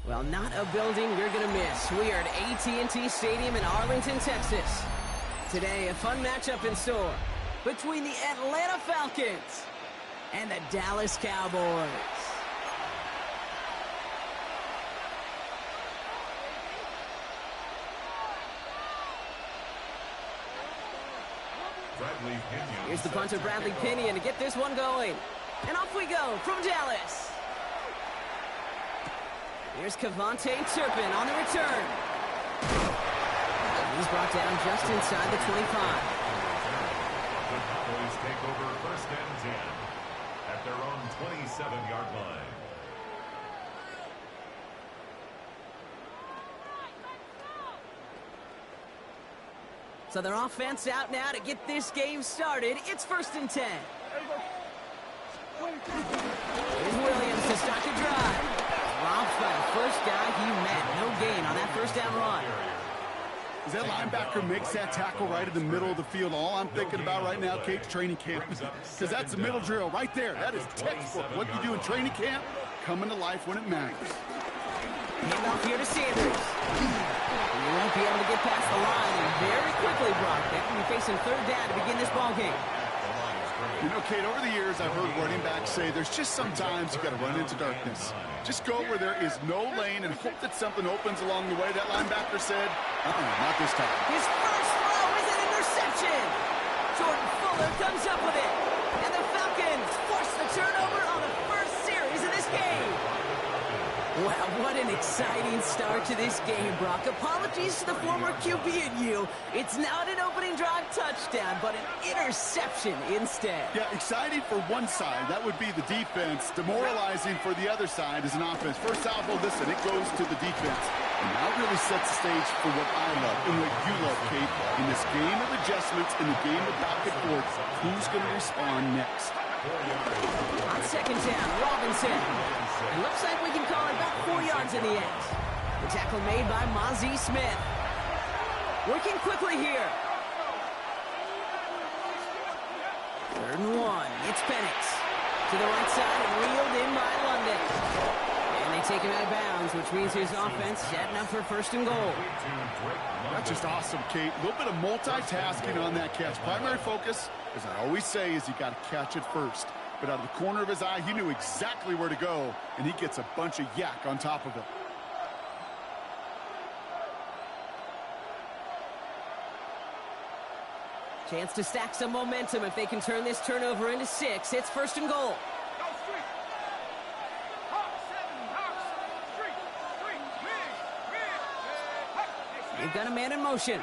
Well, not a building you're going to miss. We are at AT&T Stadium in Arlington, Texas. Today, a fun matchup in store between the Atlanta Falcons and the Dallas Cowboys. Here's the punter, Bradley Pinion, to get this one going. And off we go from Dallas. Here's Kavontae Turpin on the return. He's brought down just inside the 25. The Cowboys take over first and 10 at their own 27-yard line. So their offense out now to get this game started. It's first and 10. Here's Williams to start the drive. Robbed by the first guy he met. No gain on that first down run. As that linebacker makes that tackle right in the middle of the field, all I'm thinking about right now, Kate's training camp. Because that's the middle drill right there. That is textbook. What you do in training camp, coming to life when it matters. Hand off here to Sanders. He won't be able to get past the line, and very quickly, Brock, they will be facing third down to begin this ballgame. You know, Kate, over the years, I've heard running backs say there's just sometimes you got to run into darkness. Just go where there is no lane and hope that something opens along the way. That linebacker said, not this time. His first throw is an interception. Jordan Fuller comes up with it. And the Falcons force the turnover on the first series of this game. Wow, what an exciting start to this game, Brock. Apologies to the former QB and you. It's not an opening drive touchdown, but an interception instead. Yeah, exciting for one side. That would be the defense. Demoralizing for the other side as an offense. First half, well, listen, it goes to the defense. And that really sets the stage for what I love and what you love, Kate. In this game of adjustments, in the game of back and forth, who's going to respond next? On second down, Robinson. It looks like we can call it about 4 yards in the end. The tackle made by Mozzie Smith. Working quickly here. 3rd and 1. It's Penix. To the right side and reeled in by London. And they take him out of bounds, which means his offense setting up for 1st and goal. That's just awesome, Kate. A little bit of multitasking on that catch. Primary focus, as I always say, is you got to catch it first. But out of the corner of his eye, he knew exactly where to go, and he gets a bunch of yak on top of it. Chance to stack some momentum if they can turn this turnover into 6. It's 1st and goal. They've got a man in motion.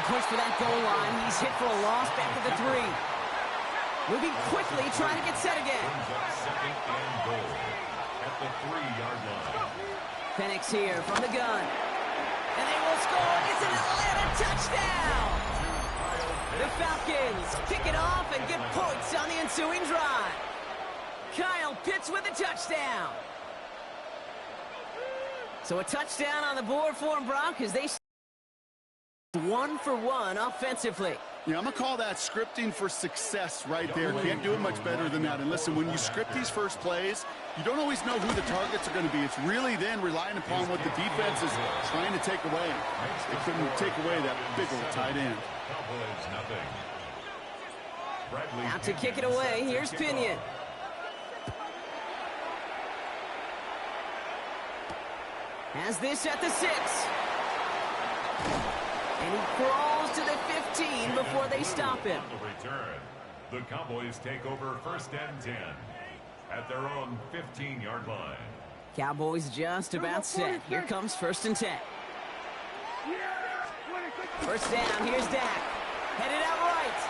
Push for that goal line. He's hit for a loss back at the 3. Moving quickly, trying to get set again. Second and goal at the 3-yard line. Penix here from the gun. And they will score. It's an Atlanta touchdown. The Falcons kick it off and get points on the ensuing drive. Kyle Pitts with a touchdown. So a touchdown on the board for him, Brock, as they 1 for 1 offensively. Yeah, I'm going to call that scripting for success right there. Can't do it much better than that. And listen, when you script these first plays, you don't always know who the targets are going to be. It's really then relying upon what the defense is trying to take away. They couldn't take away that big old tight end. Out to kick it away, here's Pinion. Has this at the 6. And he crawls to the 15 before they stop him. The Cowboys take over first and 10 at their own 15-yard line. Cowboys just about set. Here comes 1st and 10. First down, here's Dak. Headed out right.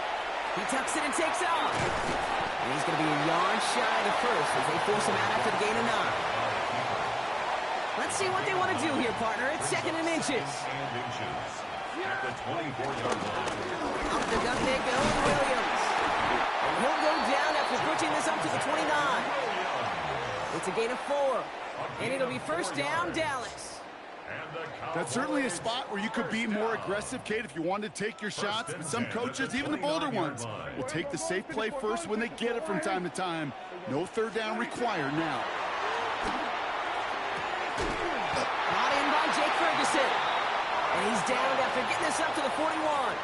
He tucks it and takes off. And he's going to be a yard shy of the first as they force him out after the gain of 9. Let's see what they want to do here, partner. It's 2nd and inches. At the 24-yard line. Off the gun they go, Williams. And he'll go down after pushing this up to the 29. It's a gain of 4. And it'll be first down, Dallas. That's certainly a spot where you could be more aggressive, Kate, if you wanted to take your shots. But some coaches, even the bolder ones, will take the safe play first when they get it from time to time. No third down required now. Brought in by Jake Ferguson. And he's down after getting this up to the 41.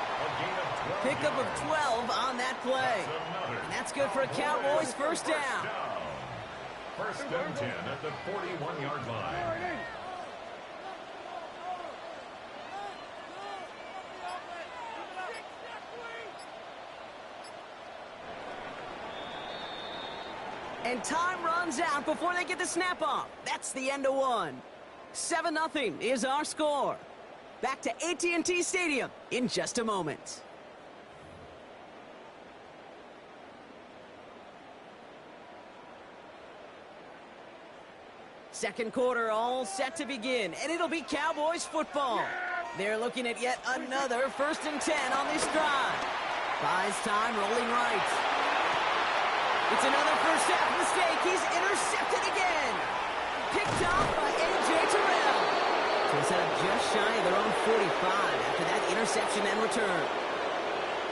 Pickup of 12 on that play. And that's good for a Cowboys first down. First and 10 at the 41-yard line. And time runs out before they get the snap off. That's the end of one. 7-0 is our score. Back to AT&T Stadium in just a moment. Second quarter all set to begin, and it'll be Cowboys football. They're looking at yet another 1st and 10 on this drive. Buys time, rolling right. It's another first half mistake. He's intercepted again. Picked off by A.J. Terrell. So they set up just shy of their own 45 after that interception and return.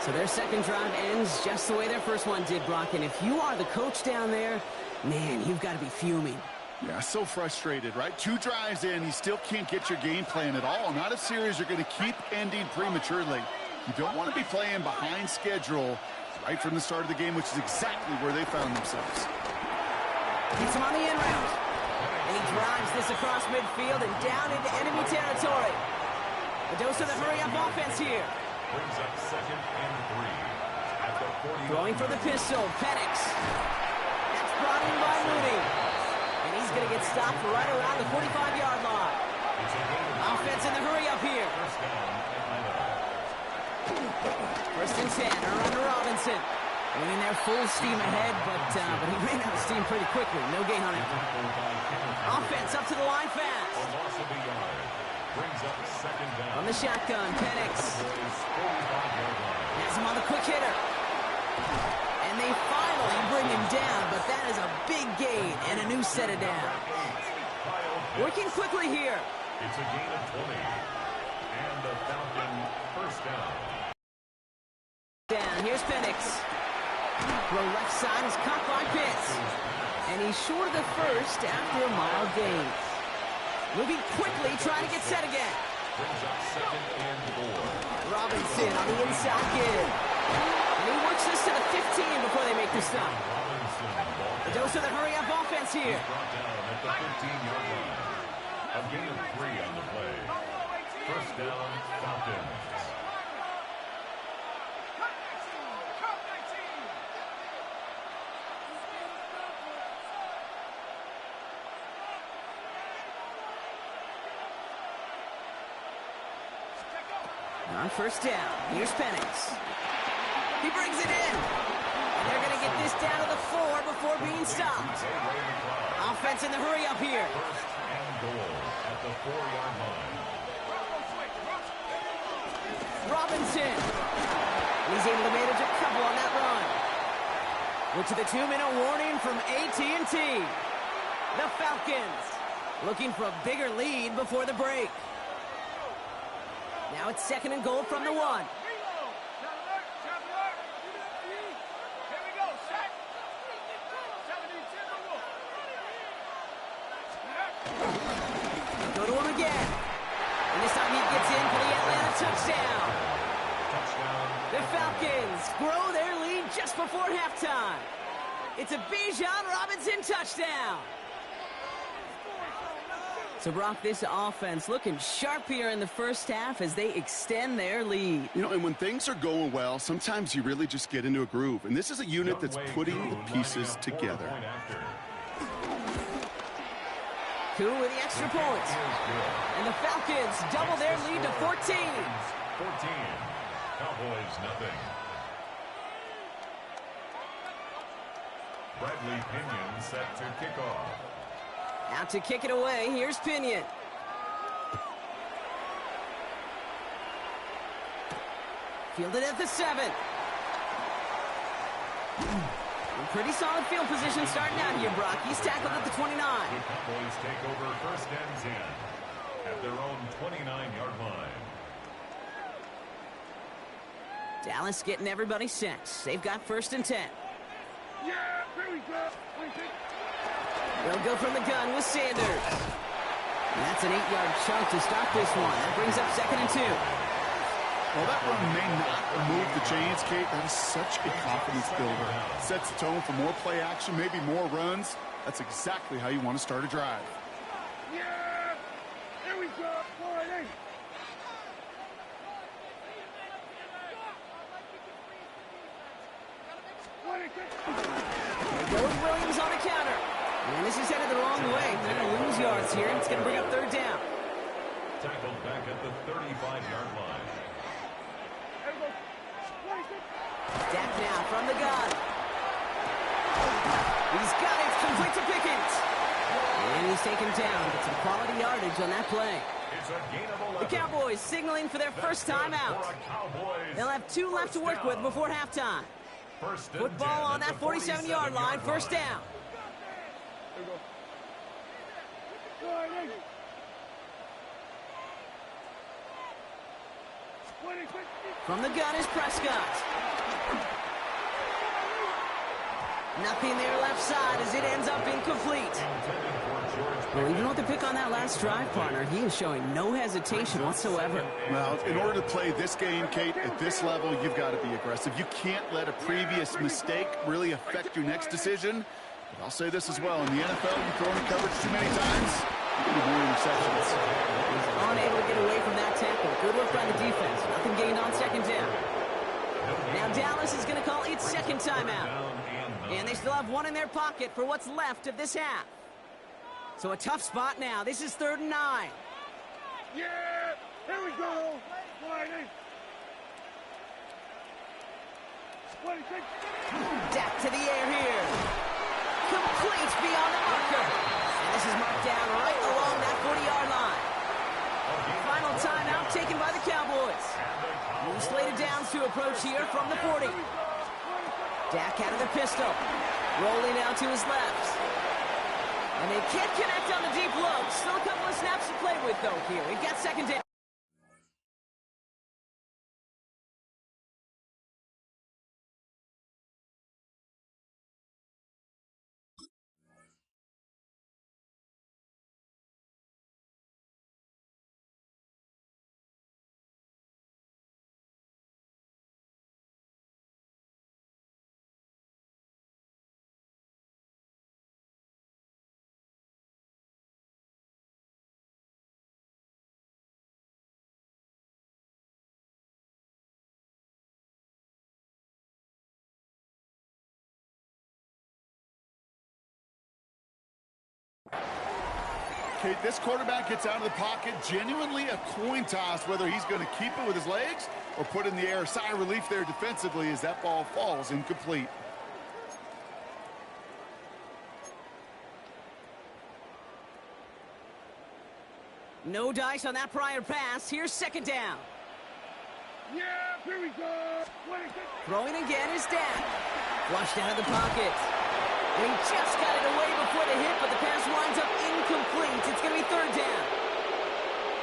So their second drive ends just the way their first one did, Brock. And if you are the coach down there, man, you've got to be fuming. Yeah, so frustrated, right? 2 drives in, you still can't get your game plan at all. Not a series you're going to keep ending prematurely. You don't want to be playing behind schedule right from the start of the game, which is exactly where they found themselves. Gets him on the in route. And he drives this across midfield and down into enemy territory. A dose of the hurry-up offense here. Brings up 2nd and 3 at the 40. Throwing for the pistol, Penix. That's brought in by Mooney. And he's going to get stopped right around the 45-yard line. Offense in the hurry-up here. First and 10, around to Robinson. Winning there full steam ahead, but he ran out of steam pretty quickly. No gain on it. Offense up to the line fast. Brings up 2nd down. On the shotgun, Penix. Has him on the quick hitter. And they finally bring him down, but that is a big gain and a new set of down. Working quickly here. It's a gain of 20. And the Falcon first down. Down, here's Penix. Throw left side is caught by Pitts. And he's short of the first after a mild gain. Moving quickly, trying to get set again. Brings up 2nd and 4. Robinson on the inside give. And he works this to the 15 before they make the stop. A dose of the hurry-up offense here. Brought down at the 15-yard line. A gain of 3 on the play. First down, Falcons. On first down, here's Penix. He brings it in. And they're going to get this down to the 4 before being stopped. Offense in the hurry-up here. First and goal at the 4-yard line. Robinson. He's able to manage a couple on that run. We're to the 2-minute warning from AT&T. The Falcons looking for a bigger lead before the break. Now it's 2nd and goal from the 1. Go to him again. And this time he gets in for the Atlanta touchdown. The Falcons grow their lead just before halftime. It's a Bijan Robinson touchdown. So, Brock, this offense looking sharp here in the first half as they extend their lead. You know, and when things are going well, sometimes you really just get into a groove. And this is a unit that's putting the pieces together. Koo with the extra point. And the Falcons double their lead to 14. 14. Cowboys nothing. Bradley Pinion set to kick off. Out to kick it away, here's Pinion. Fielded at the 7. Pretty solid field position starting out here, Brock. He's tackled at the 29. The Cowboys take over first and 10. at their own 29-yard line. Dallas getting everybody set. They've got 1st and 10. Yeah, here we go. They'll go from the gun with Sanders. And that's an 8-yard chunk to start this one. That brings up 2nd and 2. Well, that run may not remove the chains, Kate. That is such a confidence builder. Sets the tone for more play action, maybe more runs. That's exactly how you want to start a drive. Yeah, here we go. Boy, Goes Williams on the counter. And this is headed the wrong way. They're going to lose yards here. It's going to bring up 3rd down. Tackled back at the 35-yard line. Dak now from the gun. He's got it. It's complete to Pickens. And he's taken down. Get some quality yardage on that play. It's a gain of 11. The Cowboys signaling for their first time out. They'll have 2 left to work with before halftime. Football on that 47-yard line. 1st down. From the gun is Prescott. Nothing there left side as it ends up incomplete. Well, even with the pick on that last drive, partner, he is showing no hesitation whatsoever. Well, in order to play this game, Kate, at this level, you've got to be aggressive. You can't let a previous mistake really affect your next decision. But I'll say this as well. In the NFL, you throw in coverage too many times, you get more interceptions. He's unable to get away from that tackle. Good work by the defense. Nothing gained on 2nd down. Now Dallas is going to call its 2nd timeout. And they still have 1 in their pocket for what's left of this half. So a tough spot now. This is 3rd and 9. Yeah, here we go. Dak to the air here. Complete beyond the marker. And this is marked down right along that 40-yard line. Final timeout taken by the Cowboys. New slated downs to approach here from the 40. Dak out of the pistol. Rolling out to his left. And they can't connect on the deep low. Still a couple of snaps to play with, though, here. We've got 2nd down. Okay, this quarterback gets out of the pocket, genuinely a coin toss, whether he's going to keep it with his legs or put it in the air. Sigh of relief there defensively as that ball falls incomplete. No dice on that prior pass. Here's 2nd down. Yeah, here we go. Throwing again is Dak. Flushed out of the pocket. And he just got it away before the hit, but the pass winds up incomplete. It's going to be 3rd down.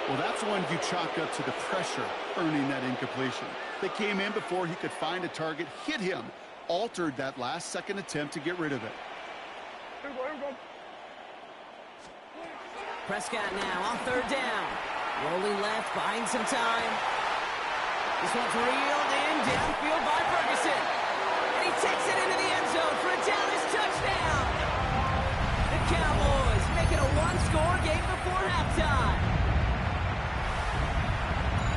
Well, that's one you chalk up to the pressure earning that incompletion. They came in before he could find a target, hit him, altered that last-second attempt to get rid of it. Here we go. Prescott now on 3rd down. Rolling left, buying some time. This one's reeled in downfield by Ferguson. And he takes it into the end zone for a Dallas touchdown. The Cowboys make it a 1-score game before halftime.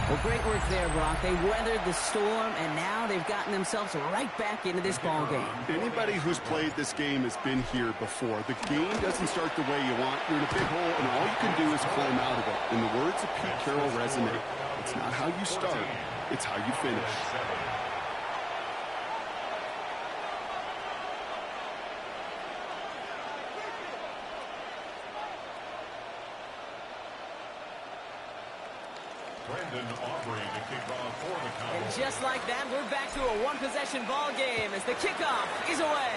Well, great work there, Brock. They weathered the storm, and now they've gotten themselves right back into this ball game. Anybody who's played this game has been here before. The game doesn't start the way you want. You're in a big hole, and all you can do is climb out of it. In the words of Pete Carroll resonate, it's not how you start, it's how you finish. And just like that, we're back to a one-possession ball game as the kickoff is away.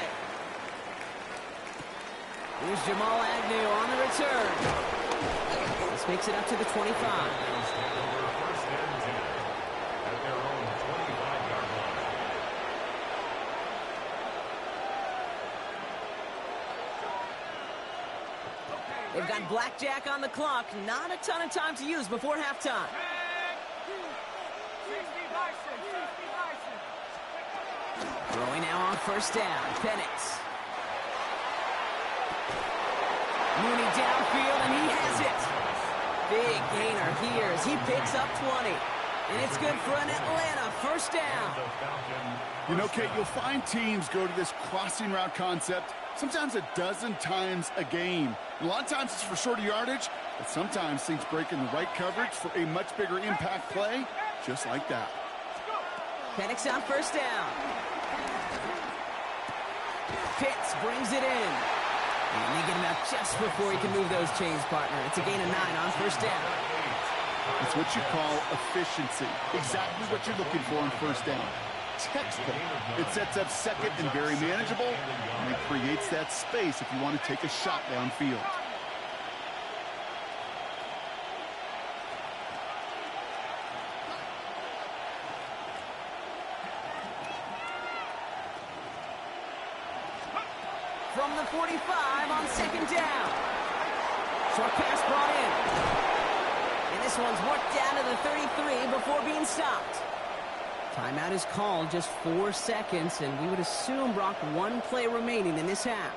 Here's Jamal Agnew on the return. This makes it up to the 25. Falcons take over first and 10 at their own 25-yard line. They've got blackjack on the clock. Not a ton of time to use before halftime. Throwing now on first down. Penix. Mooney downfield, and he has it. Big gainer here as he picks up 20. And it's good for an Atlanta first down. You know, Kate, you'll find teams go to this crossing route concept sometimes a dozen times a game. A lot of times it's for shorter yardage, but sometimes things break in the right coverage for a much bigger impact play, just like that. Penix on first down. Pitts brings it in. And they get him out just before he can move those chains, partner. It's a gain of 9 on first down. It's what you call efficiency. Exactly what you're looking for on first down. Textbook. It sets up second and very manageable, and it creates that space if you want to take a shot downfield. From the 45 on second down. Short pass brought in. And this one's worked down to the 33 before being stopped. Timeout is called, just 4 seconds, and we would assume, Brock, 1 play remaining in this half.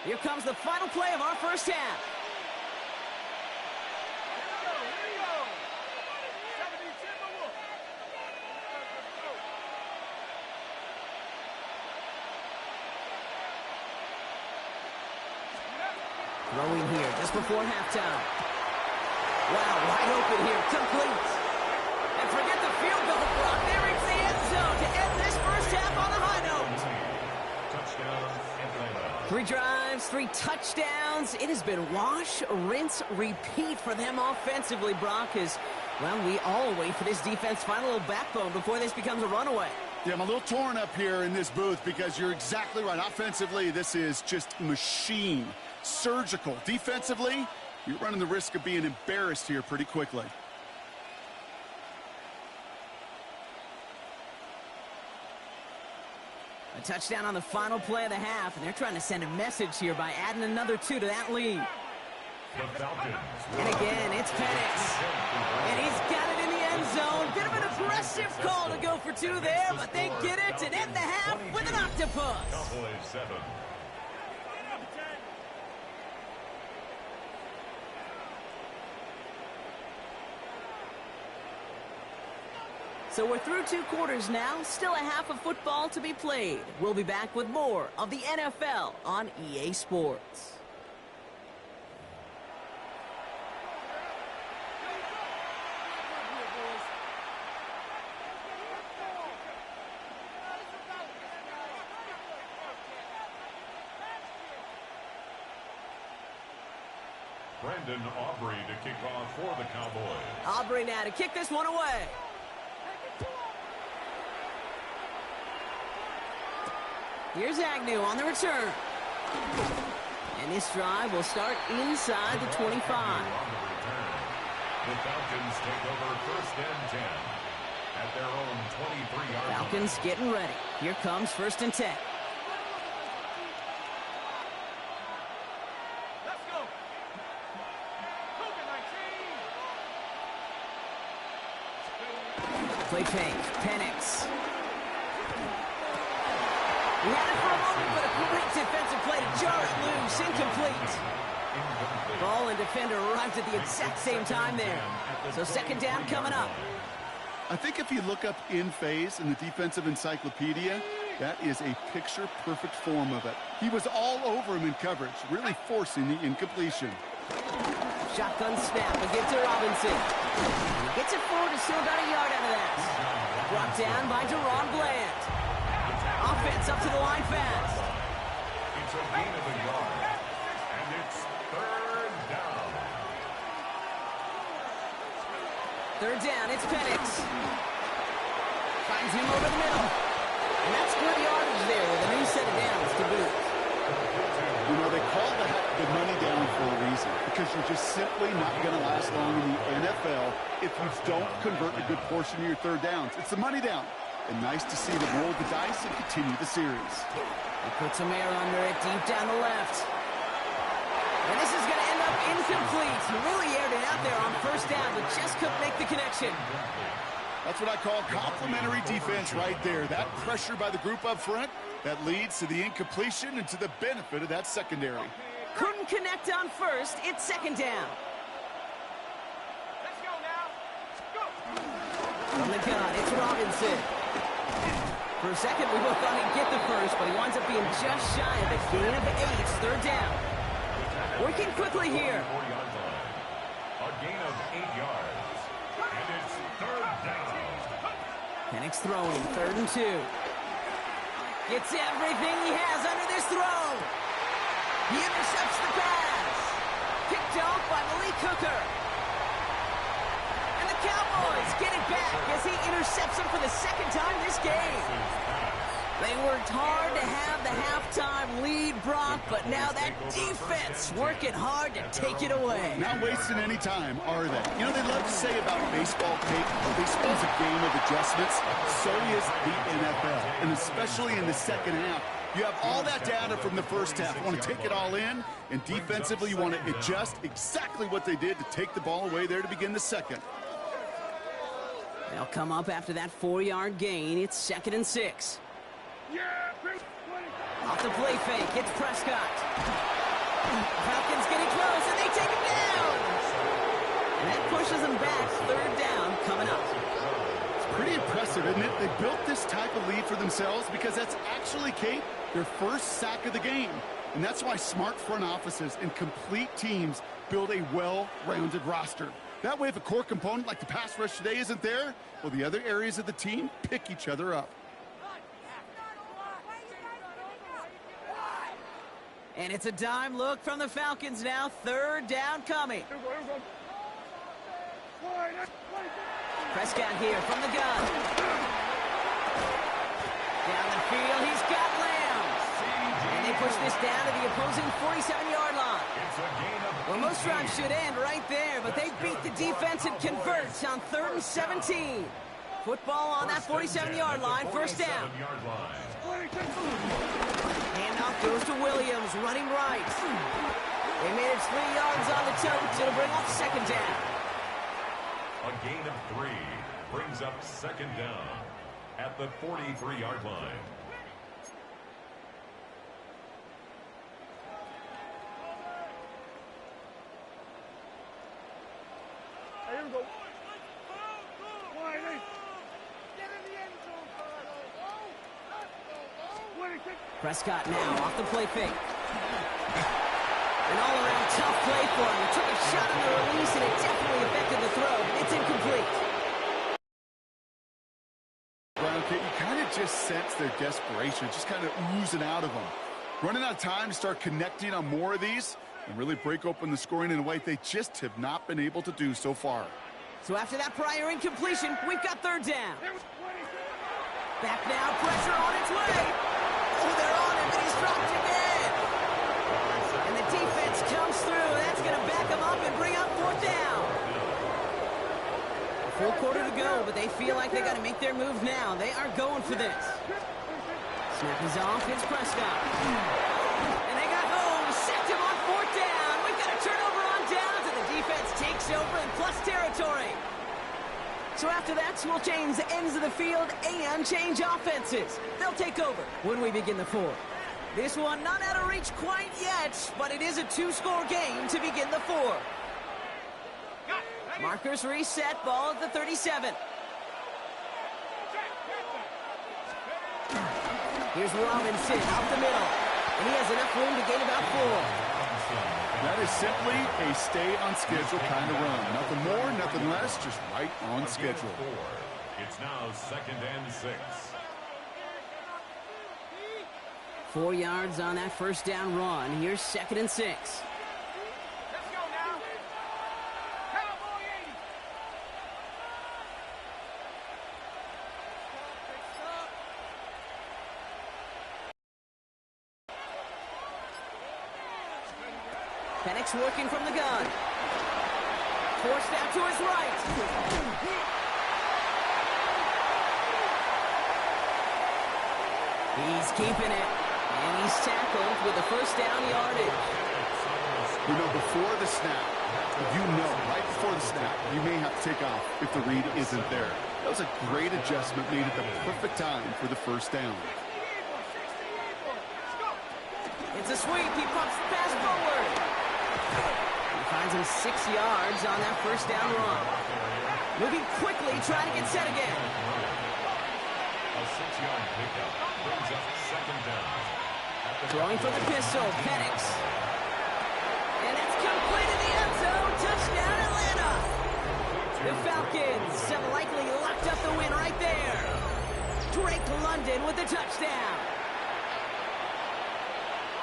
Here comes the final play of our first half. Throwing here just before halftime. Wow, wide open here, complete. And forget the field goal, Brock. They reach the end zone to end this first half on a high note. Touchdown, Atlanta. 3 drives, 3 touchdowns. It has been wash, rinse, repeat for them offensively, Brock, as, well, we all wait for this defense find a little backbone before this becomes a runaway. Yeah, I'm a little torn up here in this booth because you're exactly right. Offensively, this is just machine. Surgical. Defensively, you're running the risk of being embarrassed here pretty quickly. A touchdown on the final play of the half, and they're trying to send a message here by adding another 2 to that lead. The Falcons. And again, it's Penix. And he's got it in the end zone. Bit of an aggressive call to go for 2 there, but they get it and end the half with an octopus. Cowboys 7. So we're through 2 quarters now, still a half of football to be played. We'll be back with more of the NFL on EA Sports. Brandon Aubrey to kick off for the Cowboys. Aubrey now to kick this one away. Here's Agnew on the return. And this drive will start inside the 25. The Falcons take over first and 10 at their own 23-yard line. Falcons getting ready. Here comes first and 10. Let's go. Play fake. Penix. He had it for a moment, but a great defensive play to jar it loose. Incomplete. Ball and defender arrived at the exact same time there. So second down coming up. I think if you look up in phase in the defensive encyclopedia, that is a picture-perfect form of it. He was all over him in coverage, really forcing the incompletion. Shotgun snap and give to Robinson. And he gets it forward and still got a yard out of that. Brought down by Deron Bland. Offense up to the line fast. It's a gain of a yard, and it's third down. Third down, it's Penix. Finds him over the middle. And that's good yardage there with a new set of downs to boot. You know, they call that the money down for a reason, because you're just simply not going to last long in the NFL if you don't convert a good portion of your third downs. It's the money down. And nice to see them roll the dice and continue the series. He puts some air under it deep down the left. And this is going to end up incomplete. He really aired it out there on first down, but just couldn't make the connection. That's what I call complimentary defense right there. That pressure by the group up front, that leads to the incompletion and to the benefit of that secondary. Couldn't connect on first. It's second down. Let's go now. Go. From the gun, it's Robinson. For a second, we both thought he'd get the first, but he winds up being just shy of a gain of 8. Third down. Working quickly here. 40-yard line. A gain of 8 yards. And it's third down. Penix throwing, 3rd and 2. Gets everything he has under this throw. He intercepts the pass. Picked off by Malik Hooker. And the Cowboys get it back as he intercepts him for the second time this game. They worked hard to have the halftime lead, Brock, but now that defense working hard to take it away. Not wasting any time, are they? You know, they love to say about baseball, Kate, baseball's a game of adjustments. So is the NFL, and especially in the second half. You have all that data from the first half. You want to take it all in, and defensively you want to adjust exactly what they did to take the ball away there to begin the second. They'll come up after that 4-yard gain. It's 2nd and 6. Off the play fake, it's Prescott. Falcons getting close, and they take him down. And that pushes them back. 3rd down coming up. It's pretty impressive, isn't it? They built this type of lead for themselves because that's actually, Kate, their first sack of the game. And that's why smart front offices and complete teams build a well-rounded roster. That way, if a core component like the pass rush today isn't there, well, the other areas of the team pick each other up. And it's a dime look from the Falcons now. 3rd down coming. Prescott here from the gun. Down the field, he's got Lamb. And they push this down to the opposing 47-yard line. Well, most drives should end right there, but they beat the defense and converts on 3rd and 17. Football on that 47-yard line, first down. Handoff goes to Williams, running right. They made it 3 yards on the tote. It'll bring up second down. A gain of 3 brings up second down at the 43-yard line. Here we go. Prescott now off the play fake. An all-around tough play for him. He took a shot on the release, and it definitely affected the throw. It's incomplete. Brown, you kind of just sense their desperation, just kind of oozing out of them. Running out of time to start connecting on more of these and really break open the scoring in a way they just have not been able to do so far. So after that prior incompletion, we've got 3rd down. Back now, pressure on its way. Oh, they're on him, and he's dropped again. And the defense comes through. That's going to back him up and bring up 4th down. A full quarter to go, but they feel like they got to make their move now. They are going for this. Snap is off. It's Prescott. And they got home. Sacked him on 4th down. We've got a turnover on downs, and the defense takes over in plus territory. So after that, we'll change the ends of the field and change offenses. They'll take over when we begin the 4th. This one not out of reach quite yet, but it is a 2-score game to begin the 4th. Markers reset, ball at the 37. Here's Robinson up the middle, and he has enough room to gain about 4. That is simply a stay-on-schedule kind of run. Nothing more, nothing less, just right on schedule. It's now 2nd and 6. 4 yards on that first down run. Here's 2nd and 6. Let's go now. Cowboy 80. Penix working from the gun. Forced out to his right. He's keeping it. And he's tackled with a first down yardage. You know, before the snap, right before the snap, you may have to take off if the read isn't there. That was a great adjustment made at the perfect time for the first down. It's a sweep. He pumps the pass forward. He finds him 6 yards on that first down run. Moving quickly, trying to get set again. A 6-yard pickup brings up second down. Throwing for the pistol, Penix. And it's complete in the end zone. Touchdown, Atlanta. The Falcons have likely locked up the win right there. Drake London with the touchdown.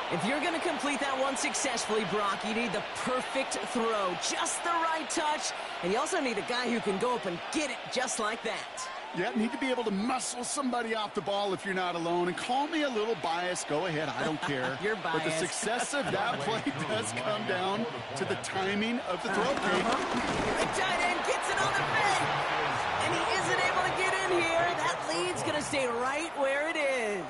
If you're going to complete that one successfully, Brock, you need the perfect throw, just the right touch, and you also need a guy who can go up and get it just like that. Yeah, need to be able to muscle somebody off the ball if you're not alone. And call me a little biased. Go ahead. I don't care. You're biased. But the success of that play does come down to the timing of the throw, Kate. The tight end gets it on the fake. And he isn't able to get in here. That lead's going to stay right where it is.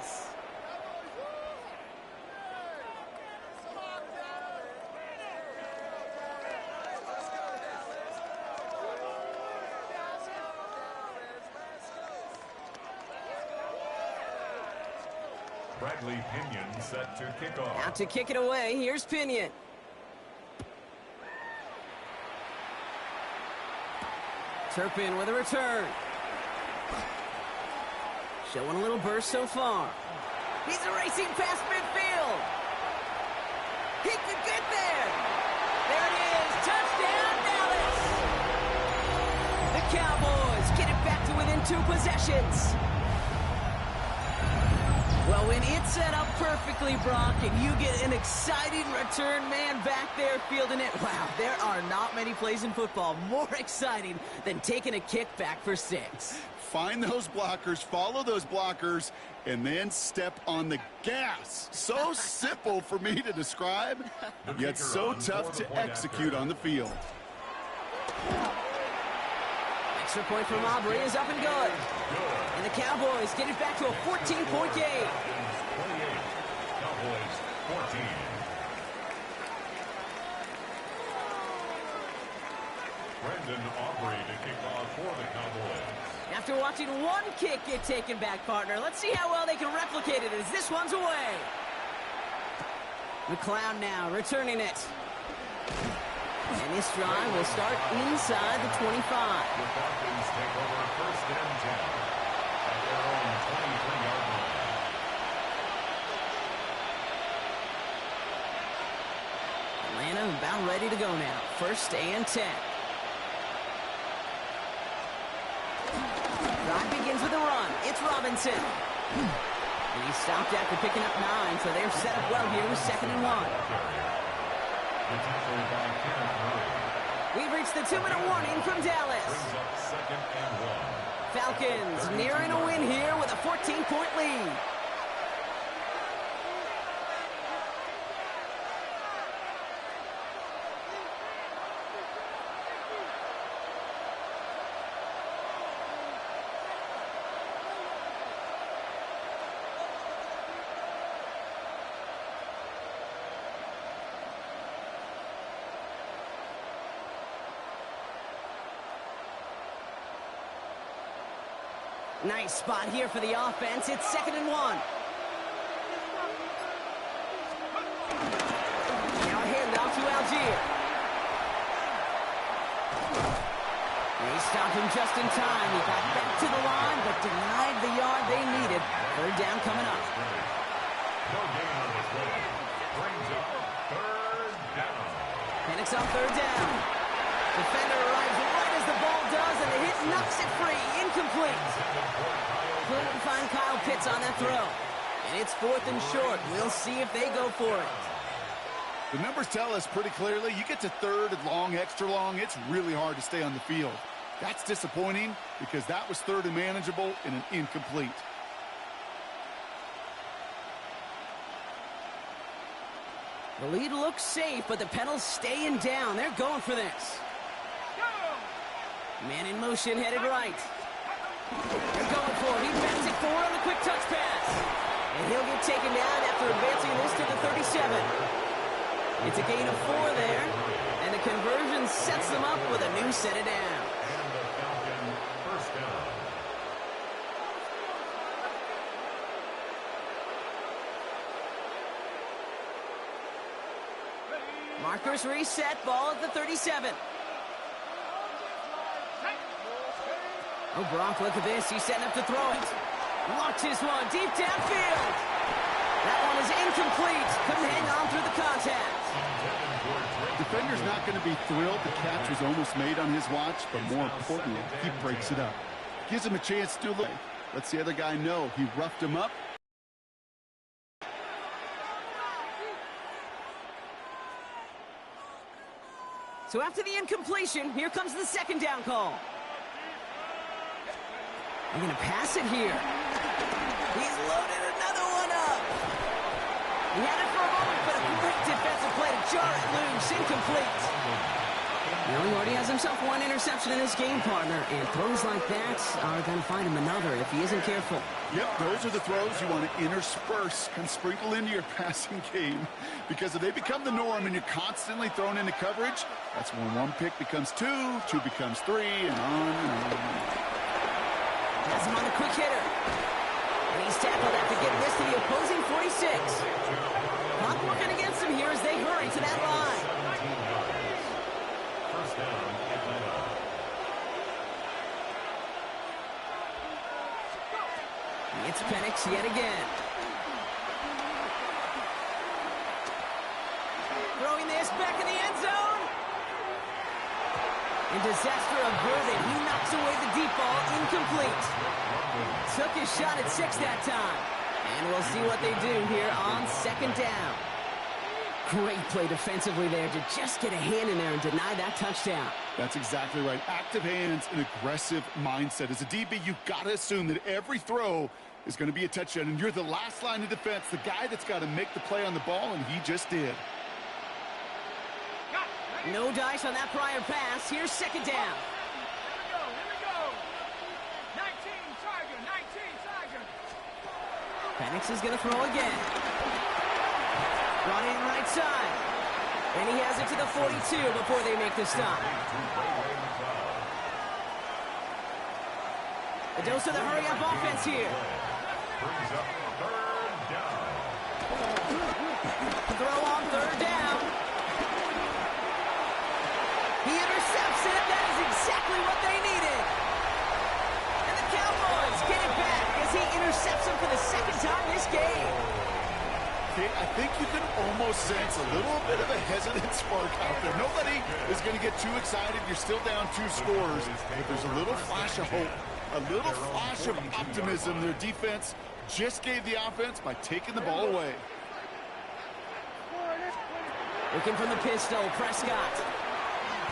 Bradley Pinion set to kick off. Out to kick it away. Here's Pinion. Turpin with a return. Showing a little burst so far. He's racing past midfield. He could get there. There it is. Touchdown, Dallas. The Cowboys get it back to within 2 possessions. Well, when it's set up perfectly, Brock, and you get an exciting return man back there fielding it, wow, there are not many plays in football more exciting than taking a kick back for 6. Find those blockers, follow those blockers, and then step on the gas. So simple for me to describe, yet so tough to execute on the field. Extra point from Aubrey is up and good. And the Cowboys get it back to a 14-point game. 28, Cowboys 14. Brendan Aubrey to kick off for the Cowboys. After watching one kick get taken back, partner, let's see how well they can replicate it as this one's away. McLeod now returning it. And this drive will start inside the 25. The Falcons take over first and 10 at their own 23-yard line. Atlanta about ready to go now. First and 10. Drive begins with a run. It's Robinson. And he stopped after picking up 9, so they're set up well here with 2nd and 1. The tackle by Kenneth Murray. We've reached the 2-minute warning from Dallas. Brings up second and 1. Falcons nearing a win here with a 14-point lead. Nice spot here for the offense. It's 2nd and 1. Now a handoff to Algier. They stopped him just in time. He got back to the line, but denied the yard they needed. 3rd down coming up. No gain on the play. Brings up 3rd down. Penix on 3rd down. Defender arrives right as the ball does, and the hit knocks it free. Incomplete. Couldn't find Kyle Pitts on that throw. And it's 4th and short. We'll see if they go for it. The numbers tell us pretty clearly, you get to 3rd and long, extra long, it's really hard to stay on the field. That's disappointing because that was 3rd and manageable and an incomplete. The lead looks safe, but the pedals staying down. They're going for this. Man in motion, headed right. They're going for it. He bends it forward on the quick touch pass. And he'll get taken down after advancing this to the 37. It's a gain of 4 there. And the conversion sets them up with a new set of down. And the Falcon first down. Markers reset, ball at the 37. Oh, Brock, look at this. He's setting up to throw it. Launches one deep downfield. That one is incomplete. Couldn't hang on through the contact. Defender's not going to be thrilled. The catch was almost made on his watch, but more importantly, he breaks it up. Gives him a chance to look. Lets the other guy know he roughed him up. So after the incompletion, here comes the second down call. They're going to pass it here. He's loaded another one up. He had it for a moment, but a great defensive play to jar it loose. Incomplete. Now he already has himself one interception in this game, partner, and throws like that are going to find him another if he isn't careful. Yep, those are the throws you want to intersperse and sprinkle into your passing game, because if they become the norm and you're constantly thrown into coverage, that's when one pick becomes 2, 2 becomes 3, and on and on. Has him on the quick hitter. And he's tackled after getting this to the opposing 46. Clock working against him here as they hurry to that line. First down, Atlanta. It's Penix yet again. Throwing this back in the end zone. And disaster averted. He knocks away the deep ball, incomplete. Took his shot at 6 that time. And we'll see what they do here on second down. Great play defensively there to just get a hand in there and deny that touchdown. That's exactly right. Active hands and aggressive mindset. As a DB, you've got to assume that every throw is going to be a touchdown, and you're the last line of defense, the guy that's got to make the play on the ball, and he just did. No dice on that prior pass. Here's second down. Here we go. 19 Tiger. Penix is going to throw again. Brought in right side. And he has it to the 42 before they make the stop. A dose of the hurry-up offense here. Brings up third down. Throw on third down. He intercepts it. That is exactly what they needed. And the Cowboys get it back as he intercepts him for the second time this game. Okay, I think you can almost sense a little bit of a hesitant spark out there. Nobody is going to get too excited. You're still down 2 scores. But there's a little flash of hope, a little flash of optimism. Their defense just gave the offense by taking the ball away. Looking from the pistol, Prescott.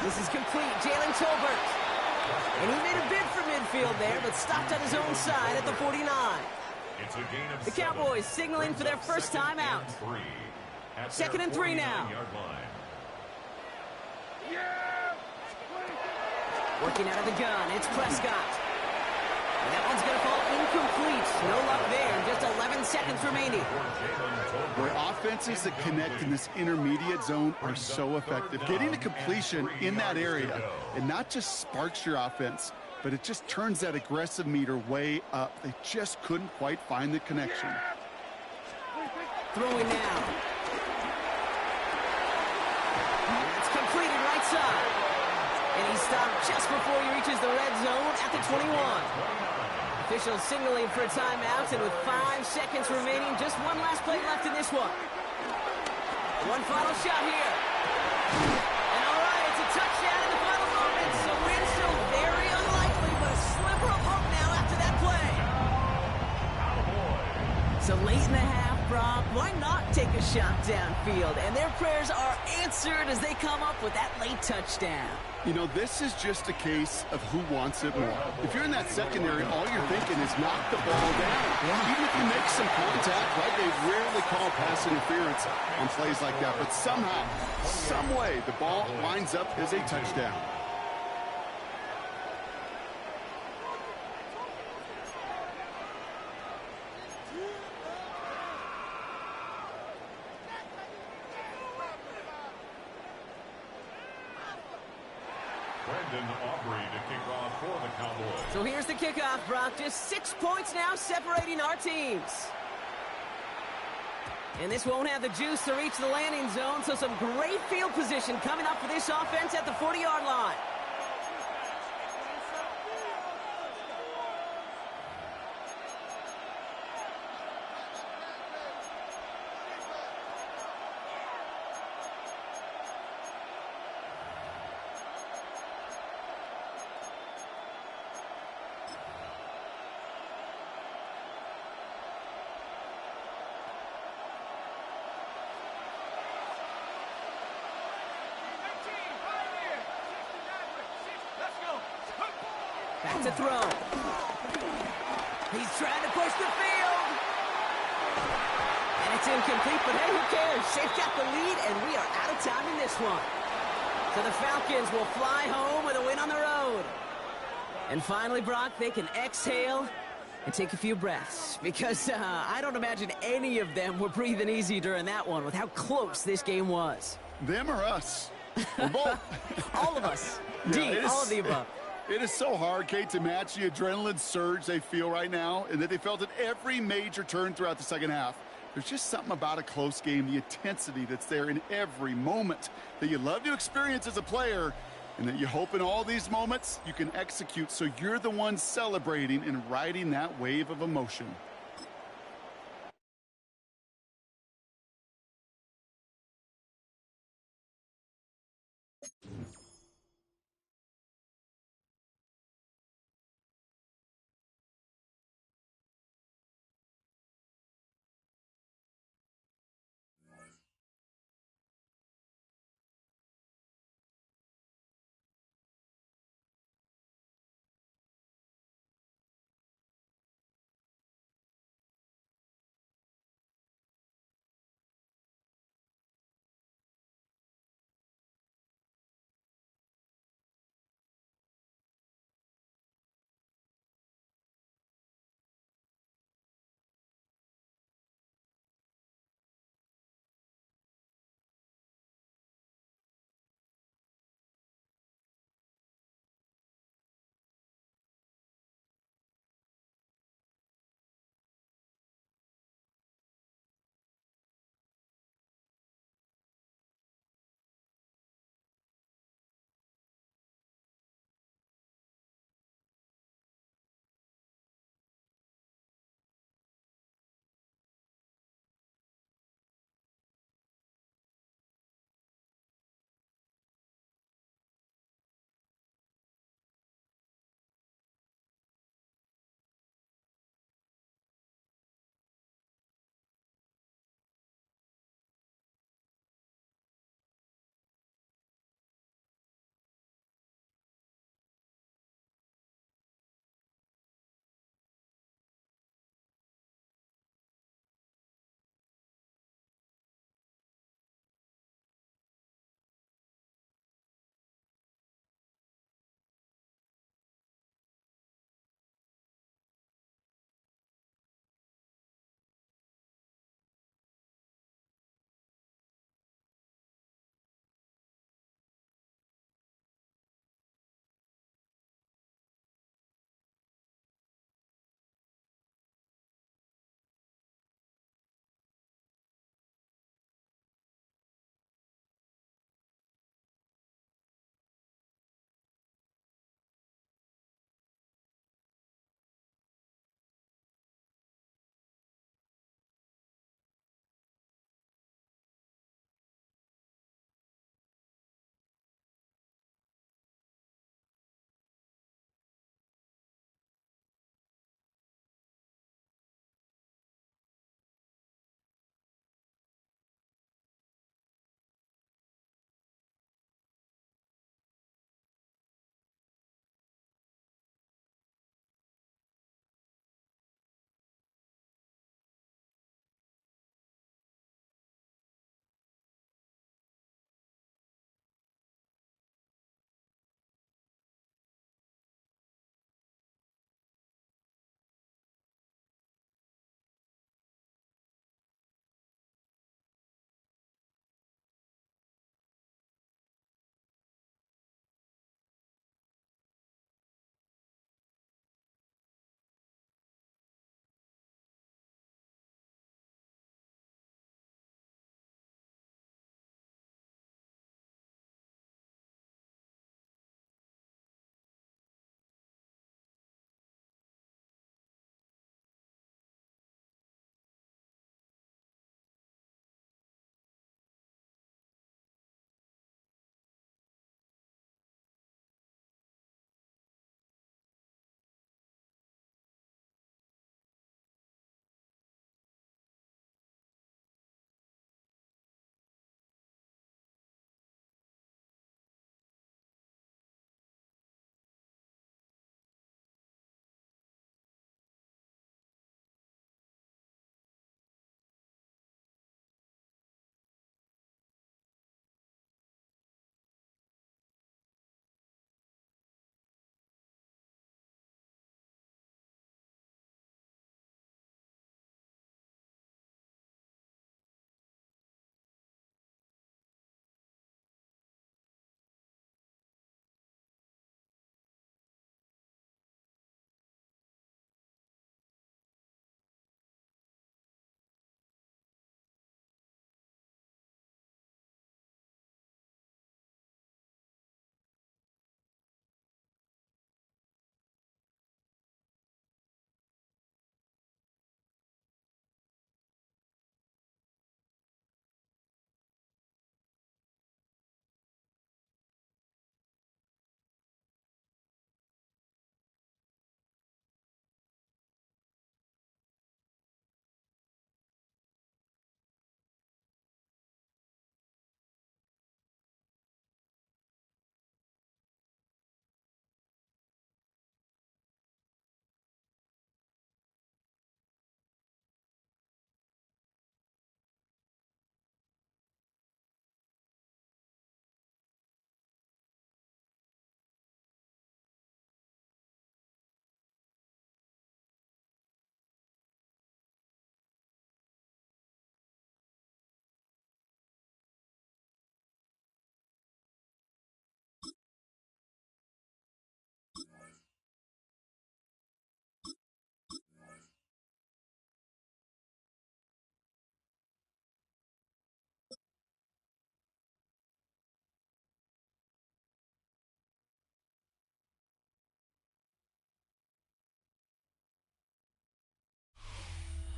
This is complete. Jalen Tolbert. And he made a bid for midfield there, but stopped on his own side at the 49. It's a gain of The Cowboys signaling for their first time out. Second and 3 now. Working out of the gun, it's Prescott. And that one's going to fall incomplete. No luck there. Just 11 seconds remaining. Where offenses that connect in this intermediate zone are so effective. Getting a completion in that area, it not just sparks your offense, but it just turns that aggressive meter way up. They just couldn't quite find the connection. Throwing now. It's completed right side. And he stopped just before he reaches the red zone at the 21. Officials signaling for a timeout, and with 5 seconds remaining, just one last play left in this one. One final shot here. And all right, it's a touchdown in the final moments. So win still very unlikely, but a sliver of hope now after that play. So late in the half, Brock, why not take take a shot downfield, and their prayers are answered as they come up with that late touchdown. You know, this is just a case of who wants it more. If you're in that secondary, all you're thinking is knock the ball down. Even if you make some contact, right, they rarely call pass interference on plays like that. But somehow, some way, the ball winds up as a touchdown. So here's the kickoff, Brock. Just 6 points now separating our teams. And this won't have the juice to reach the landing zone, so some great field position coming up for this offense at the 40-yard line. Back to throw. He's trying to push the field. And it's incomplete, but hey, who cares? They've got the lead, and we are out of time in this one. So the Falcons will fly home with a win on the road. And finally, Brock, they can exhale and take a few breaths. Because I don't imagine any of them were breathing easy during that one with how close this game was. Them or us? Or both? All of us. Yeah, all of the above. It is so hard, Kate, to match the adrenaline surge they feel right now and that they felt at every major turn throughout the second half. There's just something about a close game, the intensity that's there in every moment that you love to experience as a player and that you hope in all these moments you can execute so you're the one celebrating and riding that wave of emotion.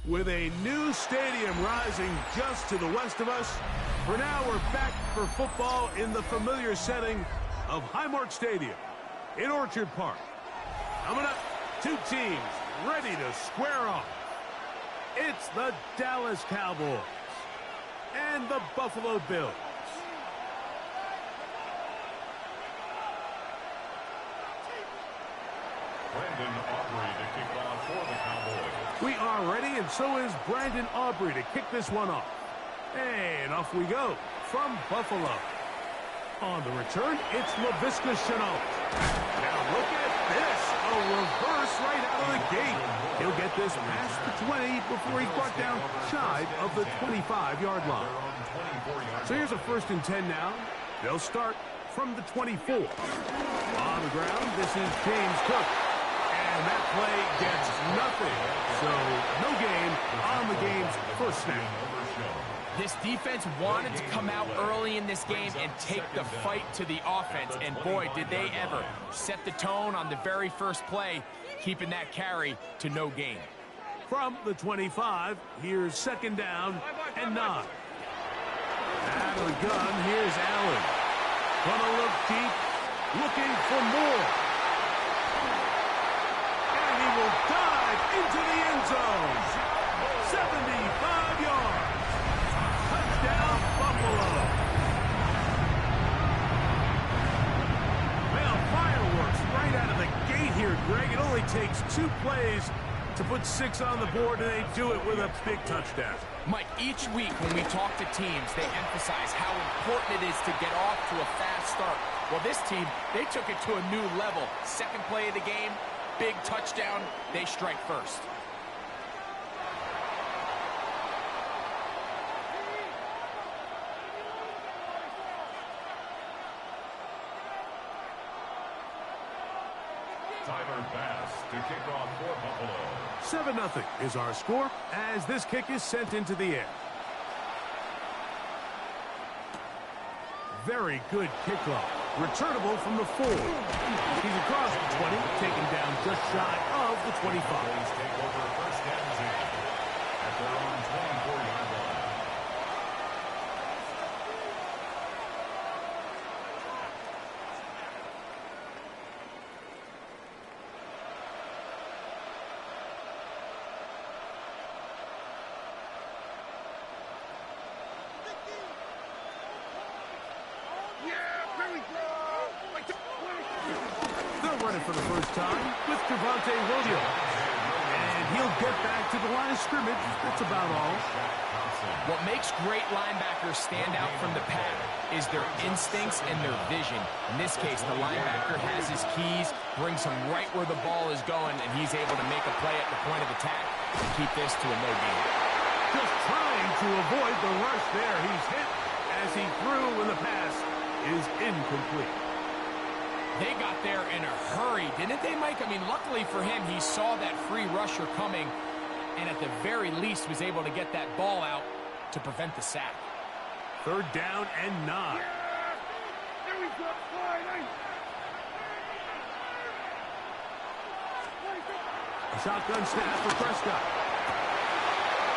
With a new stadium rising just to the west of us, for now we're back for football in the familiar setting of Highmark Stadium in Orchard Park. Coming up, two teams ready to square off. It's the Dallas Cowboys and the Buffalo Bills. Brandon Aubrey to kick off for the Cowboys. We are ready, and so is Brandon Aubrey to kick this one off. And off we go from Buffalo. On the return, it's Laviska Shenault. Now look at this. A reverse right out of the gate. He'll get this past the 20 before he's brought down shy of the 25-yard line. So here's a 1st and 10 now. They'll start from the 24. On the ground, this is James Cook. And that play gets nothing. So no gain on the game's first snap. This defense wanted to come out early in this game and take the fight to the offense. And boy, did they ever set the tone on the very first play, keeping that carry to no gain. From the 25, here's 2nd down and 9. Out of the gun, here's Allen. Gonna look deep, looking for more. And he will dive into the end zone. 75 yards. Touchdown, Buffalo. Well, fireworks right out of the gate here, Greg. It only takes 2 plays to put 6 on the board, and they do it with a big touchdown. Mike, each week when we talk to teams, they emphasize how important it is to get off to a fast start. Well, this team, they took it to a new level. 2nd play of the game, big touchdown, they strike first. Tyler Bass to kick off for Buffalo. 7-0 is our score as this kick is sent into the air. Very good kickoff. Returnable from the 4. He's across the 20, taken down just shy of the 25. Take over 1st and 10 at their own 24-yard line. They'll run it for the first time with Javonte Williams. And he'll get back to the line of scrimmage. That's about all. What makes great linebackers stand out from the pack is their instincts and their vision. In this case, the linebacker has his keys, brings him right where the ball is going, and he's able to make a play at the point of attack to keep this to a no gain. Just trying to avoid the rush there. He's hit as he threw when the pass is incomplete. They got there in a hurry, didn't they, Mike? I mean, luckily for him, he saw that free rusher coming, and at the very least was able to get that ball out to prevent the sack. 3rd down and 9. There we go. A shotgun snap for Prescott.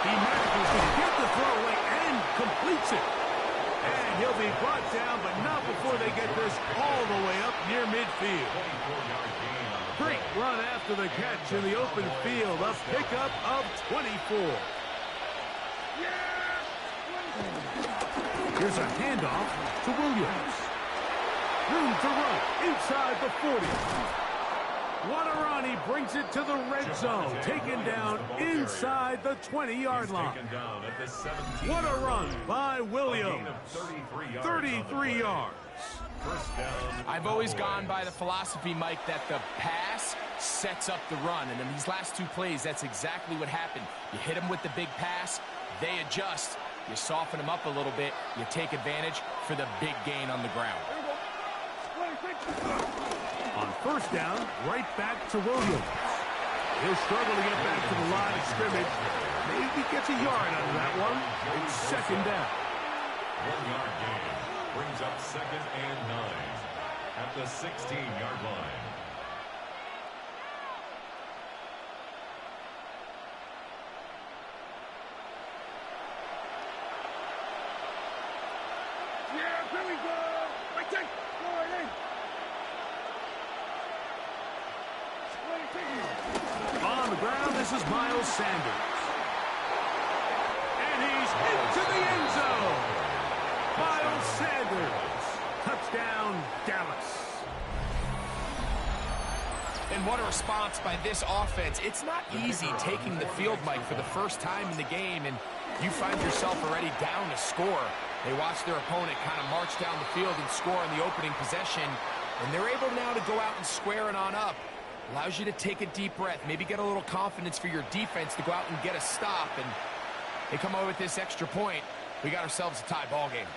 He manages to get the throw away and completes it. And he'll be brought down, but not before they get this all the way up near midfield. Great run after the catch in the open field. A pickup of 24. Here's a handoff to Williams. Room to run inside the 40. What a run. He brings it to the red zone. Taken down inside the 20-yard line. What a run by Williams. 33 yards. I've always gone by the philosophy, Mike, that the pass sets up the run. And in these last 2 plays, that's exactly what happened. You hit them with the big pass, they adjust. You soften them up a little bit, you take advantage for the big gain on the ground. On 1st down, right back to Williams. He'll struggle to get back to the line of scrimmage. Maybe gets a yard out of that one. It's 2nd down. 1-yard gain brings up 2nd and 9 at the 16-yard line. On the ground, this is Miles Sanders. And he's into the end zone. Miles Sanders. Touchdown, Dallas. And what a response by this offense. It's not easy taking the field, Mike, for the first time in the game, and you find yourself already down to score. They watch their opponent kind of march down the field and score on the opening possession, and they're able now to go out and square it on up. Allows you to take a deep breath, maybe get a little confidence for your defense to go out and get a stop, and they come away with this extra point. We got ourselves a tie ball game.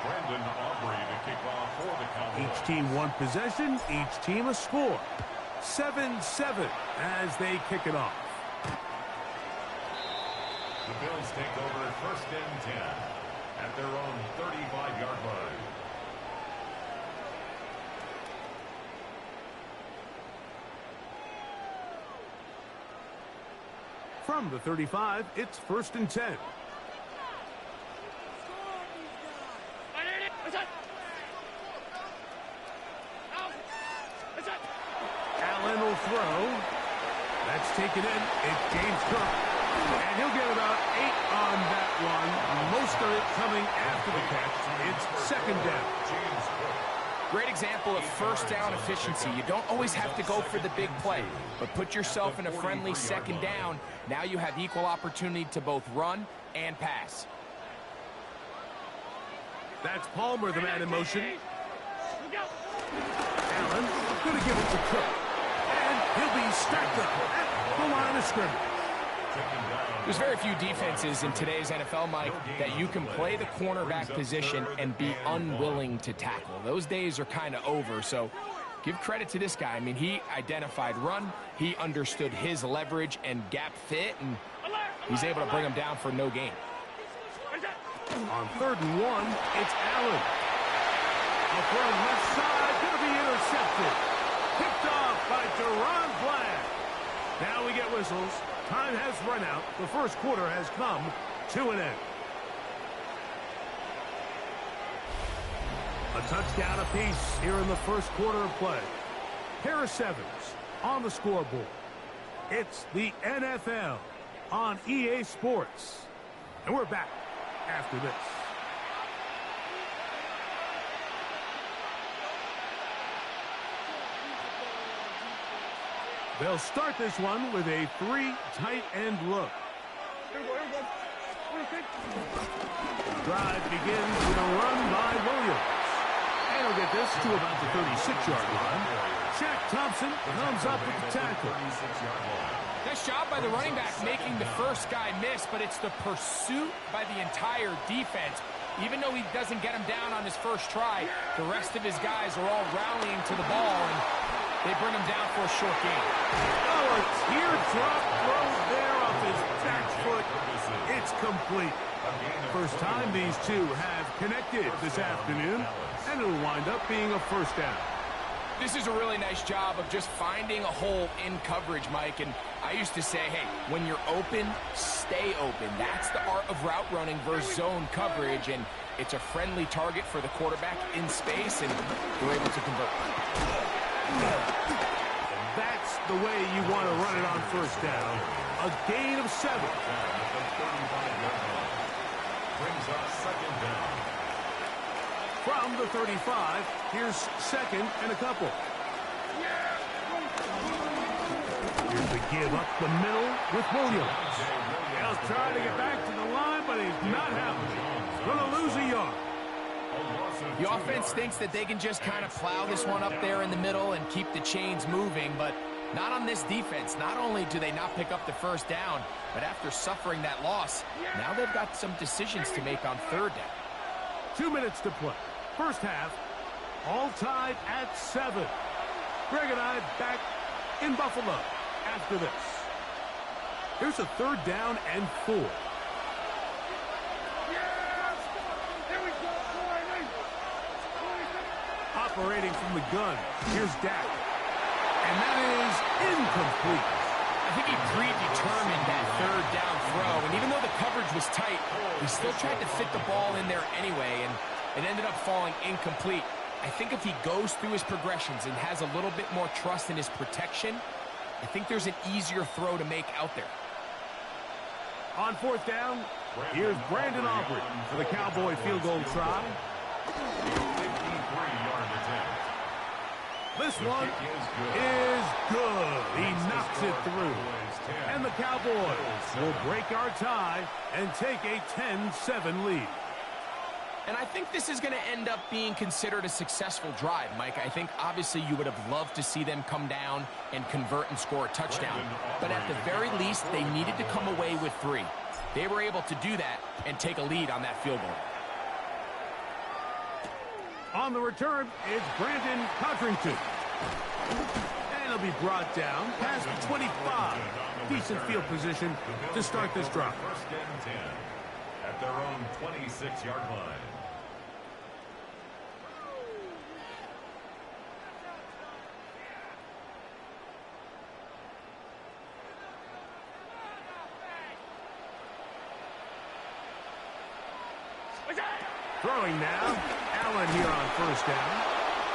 Brandon Aubrey to kick off for the Cowboys. Each team one possession, each team a score. 7-7 as they kick it off. The Bills take over first and 10 at their own 35-yard line. From the 35, it's first and 10. Allen will throw. That's taken in. It's James Cook. And he'll get about 8 on that one. Most of it coming after the catch. It's second down. Great example of first down efficiency. You don't always have to go for the big play, but put yourself in a friendly second down. Now you have equal opportunity to both run and pass. That's Palmer, the man in motion. Allen going to give it to Cook. And he'll be stacked up at the line of scrimmage. There's very few defenses in today's NFL, Mike, that you can play the cornerback position and be unwilling to tackle. Those days are kind of over, so give credit to this guy. I mean, he identified run, he understood his leverage and gap fit, and he's able to bring him down for no gain. On 3rd and 1, it's Allen. A throw left side, going to be intercepted. Picked off by Deron Bland. Now we get whistles. Time has run out. The first quarter has come to an end. A touchdown apiece here in the first quarter of play. Harris Evans on the scoreboard. It's the NFL on EA Sports. And we're back after this. They'll start this one with a 3 tight end look. Drive begins with a run by Williams. And he'll get this to about the 36-yard line. Shaq Thompson comes up with the tackle. Nice job by the running back making the first guy miss, but it's the pursuit by the entire defense. Even though he doesn't get him down on his first try, the rest of his guys are all rallying to the ball, and they bring him down for a short gain. Oh, a teardrop throw there off his back foot. It's complete. First time these two have connected this afternoon, and it'll wind up being a first down. This is a really nice job of just finding a hole in coverage, Mike. And I used to say, hey, when you're open, stay open. That's the art of route running versus zone coverage. And it's a friendly target for the quarterback in space, and they're able to convert. That's the way you want to run it on first down. A gain of 7. Brings up second down. From the 35, here's second and a couple. Here's the give up the middle with Williams. He'll try to get back to the line, but he's not happening. Going to lose a yard. The offense thinks that they can just kind of plow this one up there in the middle and keep the chains moving, but not on this defense. Not only do they not pick up the first down, but after suffering that loss, now they've got some decisions to make on third down. 2 minutes to play. First half, all tied at 7. Greg and I back in Buffalo after this. Here's a third down and 4. Operating from the gun, here's Dak. And that is incomplete. I think he predetermined that third down throw, and even though the coverage was tight, he still tried to fit the ball in there anyway, and it ended up falling incomplete. I think if he goes through his progressions and has a little bit more trust in his protection, I think there's an easier throw to make out there. On fourth down, here's Brandon Aubrey for the Cowboy field goal try. 53-yard attempt. This one is good. He knocks it through. And the Cowboys will break our tie and take a 10-7 lead. And I think this is going to end up being considered a successful drive, Mike. I think obviously you would have loved to see them come down and convert and score a touchdown. But at the very least, they needed to come away with 3. They were able to do that and take a lead on that field goal. On the return, it's Brandon Codrington. And he'll be brought down past the 25. Decent field position to start this drive. First and 10 at their own 26-yard line. Throwing now, Allen here on first down.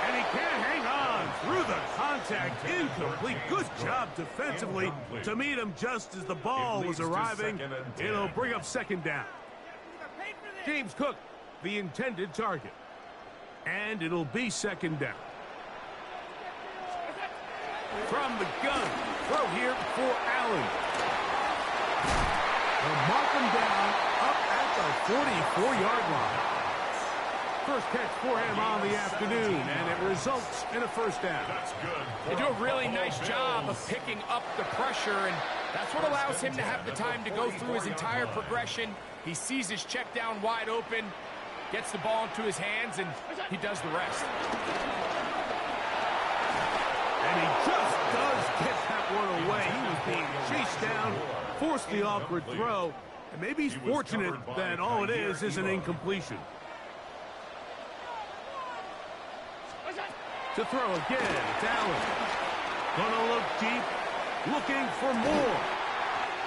And he can't hang on through the contact. Incomplete. Good job defensively to meet him just as the ball was arriving. It'll bring up second down. James Cook, the intended target. And it'll be second down. From the gun, throw here for Allen. They'll mark him down up at the 44-yard line. First catch for him on the afternoon, and it results in a first down. That's good. They do a really nice job of picking up the pressure, and that's what allows him to have the time to go through his entire progression. He sees his check down wide open, gets the ball into his hands, and he does the rest. And he just does get that one away. He was being chased down, forced the awkward throw, and maybe he's fortunate that all it is an incompletion. To throw again, it's Allen. Gonna look deep, looking for more.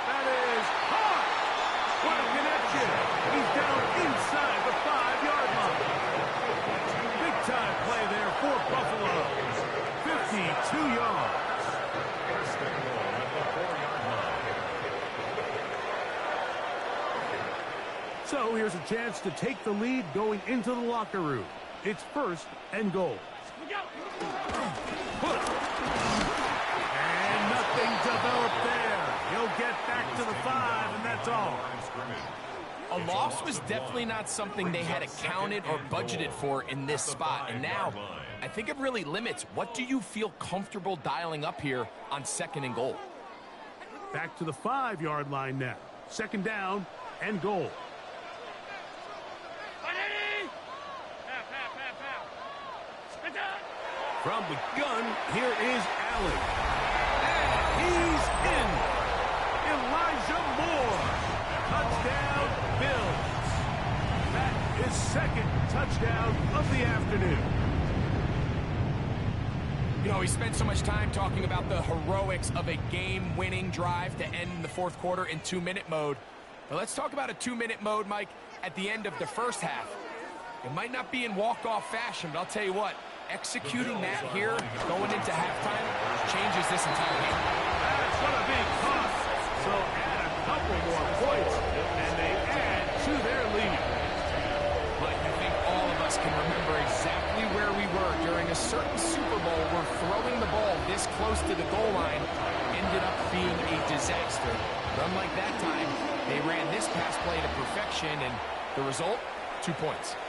That is hard. What a connection. He's down inside the 5-yard line. Big time play there for Buffalo. 52 yards. First and goal at the 4-yard line. So here's a chance to take the lead going into the locker room. It's first and goal. And nothing developed there. He'll get back to the 5, and that's all. A loss was definitely not something they had accounted or budgeted for in this spot. And now, I think it really limits what do you feel comfortable dialing up here on second and goal. Back to the 5-yard line now. Second down and goal. From the gun, here is Allen. And he's in. Elijah Moore. Touchdown, Bills. That is second touchdown of the afternoon. You know, we spent so much time talking about the heroics of a game-winning drive to end the fourth quarter in 2-minute mode. But let's talk about a 2-minute mode, Mike, at the end of the first half. It might not be in walk-off fashion, but I'll tell you what, executing that here, going into halftime, changes this entire game. That's going to be tough. So add a couple more points, and they add to their lead. But I think all of us can remember exactly where we were during a certain Super Bowl where throwing the ball this close to the goal line ended up being a disaster. But unlike that time, they ran this pass play to perfection, and the result, 2 points.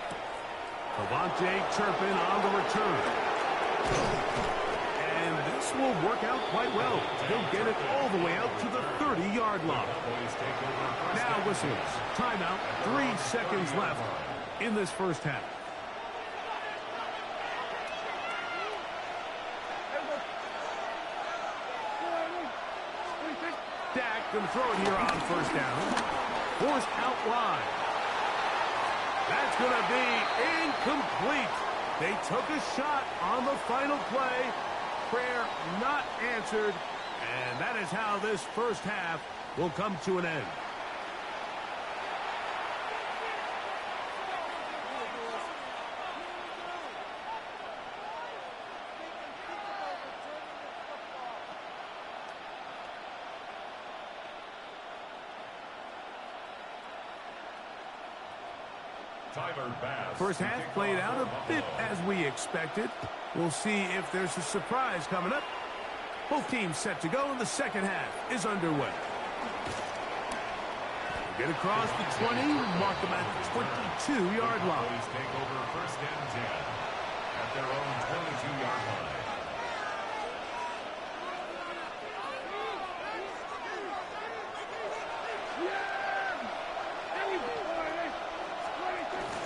Devontae Turpin on the return. And this will work out quite well. He'll get it all the way out to the 30-yard line. Now whistles. Timeout. 3 seconds left in this first half. Dak going to throw it here on first down. Forced out wide. That's going to be incomplete. They took a shot on the final play. Prayer not answered. And that is how this first half will come to an end. First half played out a bit as we expected. We'll see if there's a surprise coming up. Both teams set to go, and the second half is underway. Get across the 20, mark them at the 22-yard line. Take over first and 10 at their own 22-yard line.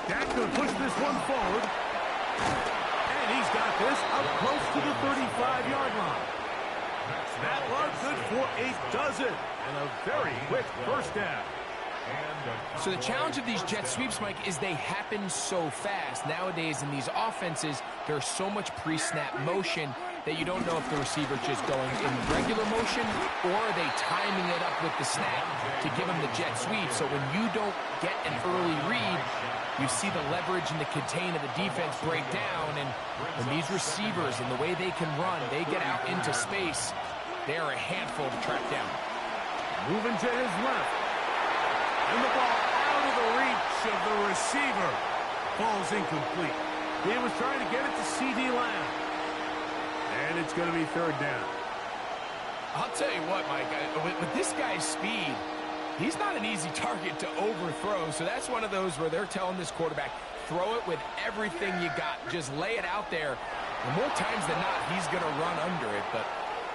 Dak going to push this one forward. And he's got this up close to the 35-yard line. That was good for a dozen. And a very quick first down. So the challenge of these jet sweeps, Mike, is they happen so fast. Nowadays in these offenses, there's so much pre-snap motion that you don't know if the receiver's just going in regular motion or are they timing it up with the snap to give them the jet sweep. So when you don't get an early read, you see the leverage and the contain of the defense break down. And when these receivers and the way they can run, they get out into space, they're a handful to track down. Moving to his left. And the ball out of the reach of the receiver. Ball's incomplete. He was trying to get it to C.D. Lamb. And it's going to be third down. I'll tell you what, Mike, with this guy's speed, he's not an easy target to overthrow. So that's one of those where they're telling this quarterback, throw it with everything you got. Just lay it out there. And more times than not, he's going to run under it. But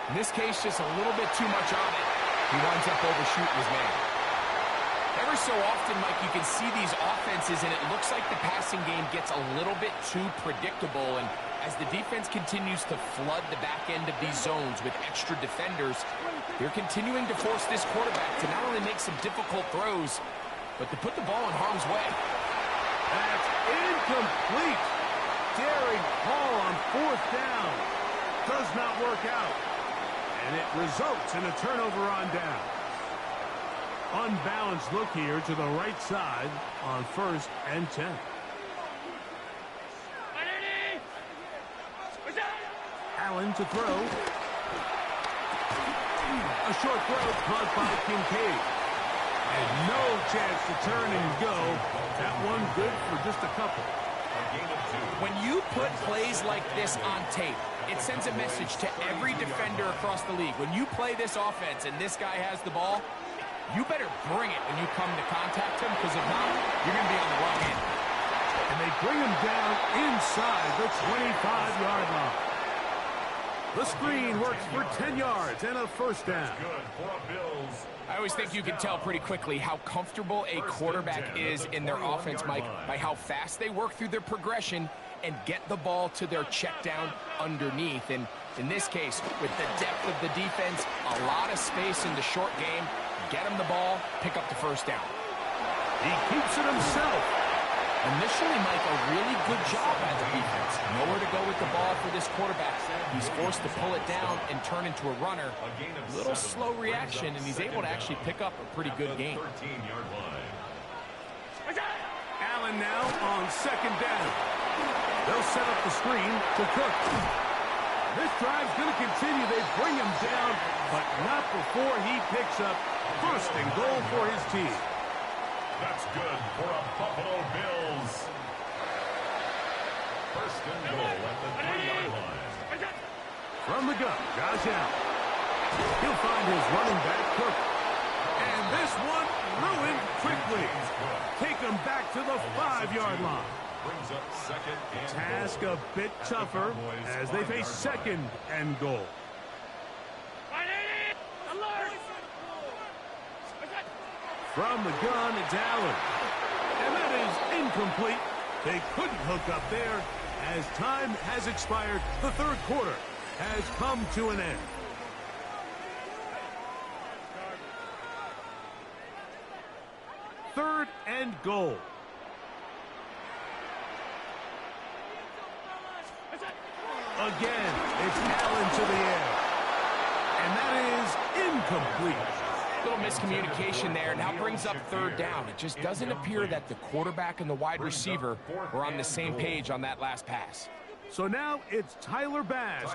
in this case, just a little bit too much on it. He winds up overshooting his man. Every so often, Mike, you can see these offenses, and it looks like the passing game gets a little bit too predictable. And as the defense continues to flood the back end of these zones with extra defenders, they're continuing to force this quarterback to not only make some difficult throws, but to put the ball in harm's way. That's incomplete. Daring Hall on fourth down. Does not work out. And it results in a turnover on down. Unbalanced look here to the right side on first and 10. Allen to throw. A short throw caught by Kincaid. And no chance to turn and go. That one good for just a couple. When you put plays like this on tape, it sends a message to every defender across the league. When you play this offense and this guy has the ball, you better bring it when you come to contact him, because if not, you're going to be on the wrong end. And they bring him down inside the 25-yard line. The screen works for 10 yards and a first down. I always think you can tell pretty quickly how comfortable a quarterback is in their offense, Mike, by how fast they work through their progression and get the ball to their check down underneath. And in this case, with the depth of the defense, a lot of space in the short game, get him the ball, pick up the first down. He keeps it himself. Initially, Mike, a really good job by the defense. Nowhere to go with the ball for this quarterback. He's forced to pull it down and turn into a runner. A little slow reaction, and he's able to actually pick up a pretty good game. Allen now on second down. They'll set up the screen to Cook. This drive's going to continue. They bring him down, but not before he picks up first and goal for his team. That's good for a Buffalo Bills. First and goal at the 3-yard line. From the gun, Josh Allen. He'll find his running back, Cook. And this one ruined quickly. Take him back to the 5-yard line. Brings up second and Task goal. a bit tougher as they face second and goal. From the gun, it's Allen. And that is incomplete. They couldn't hook up there as time has expired. The third quarter has come to an end. Third and goal. Again, it's Allen to the air. And that is incomplete. Little miscommunication there, now brings up third down. It just doesn't appear that the quarterback and the wide receiver were on the same page on that last pass. So now it's Tyler Bass